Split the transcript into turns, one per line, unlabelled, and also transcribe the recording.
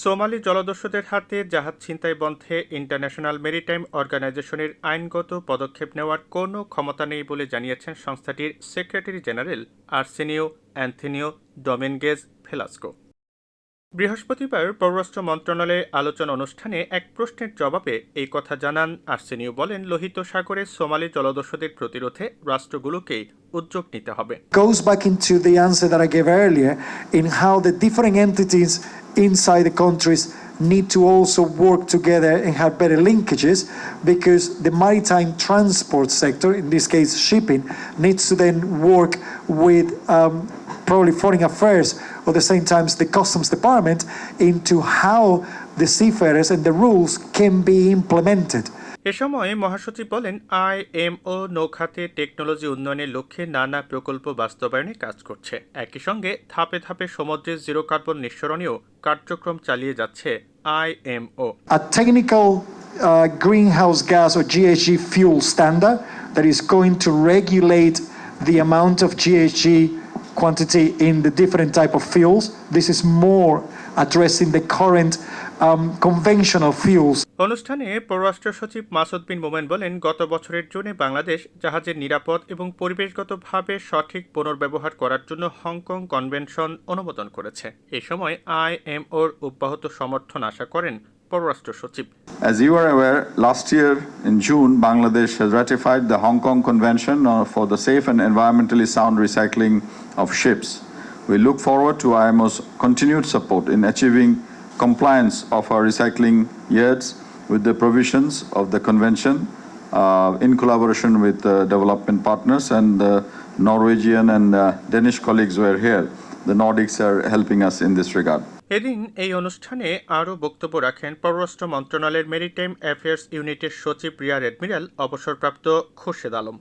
Somali জলদস্যুদের হাতে জাহাজ ছিনতাই বন্ধে ইন্টারন্যাশনাল মেরিটাইম অর্গানাইজেশনের আইনগত পদক্ষেপ নেওয়ার কোনো ক্ষমতা নেই বলে জানিয়েছেন সংস্থাটির secretary general Arsenio Antonio ডোমিনগেজ Velasco. বৃহস্পতিবার পররাষ্ট্র মন্ত্রণালয়ে আলোচনা অনুষ্ঠানে এক প্রশ্নের জবাবে এই কথা জানান আর্সেনিও। বলেন, লোহিত সাগরে সোমালি জলদস্যুদের প্রতিরোধে রাষ্ট্রগুলোকেই উদ্যোগ নিতে হবে।
Goes back into the answer that I gave earlier in how the different entities inside the countries need to also work together and have better linkages, because the maritime transport sector, in this case shipping, needs to then work with probably foreign affairs, or at the same time the customs department, into how the seafarers and the rules can be implemented.
এ সময় মহাসচিব বলেন, IMO নৌখাতে technology উন্নয়নের লক্ষ্যে নানা প্রকল্প বাস্তবায়নে কাজ করছে। একই সঙ্গে ধাপে ধাপে সমুদ্রে জিরো কার্বন নিঃসরণীয় কার্যক্রম চালিয়ে যাচ্ছে IMO.
A technical greenhouse gas or GHG fuel standard that is going to regulate the amount of GHG quantity in the different type of fuels. This is more addressing the current conventional fuels.
অনুষ্ঠানে পররাষ্ট্র সচিব মাসুদ বিন মোমেন বলেন, গত বছরের জুনে বাংলাদেশ জাহাজের নিরাপদ এবং পরিবেশগতভাবে সঠিক পুনর্ব্যবহার করার জন্য হংকং কনভেনশন অনুমোদন করেছে। এ সময় আইএমওর অব্যাহত সমর্থন আশা করেন পররাষ্ট্র সচিব।
As you are aware, last year in June, Bangladesh has ratified the Hong Kong Convention for the safe and environmentally sound recycling of ships. We look forward to IMO's continued support in achieving compliance of our recycling yards with the provisions of the convention in collaboration with development partners, and the Norwegian and Danish colleagues who are here. The Nordics are helping us in this regard.
এদিন এই অনুষ্ঠানে আরও বক্তব্য রাখেন পররাষ্ট্র মন্ত্রণালয়ের maritime affairs ইউনিটের সচিব রিয়ার অ্যাডমিরাল অবসরপ্রাপ্ত খোরশেদ আলম।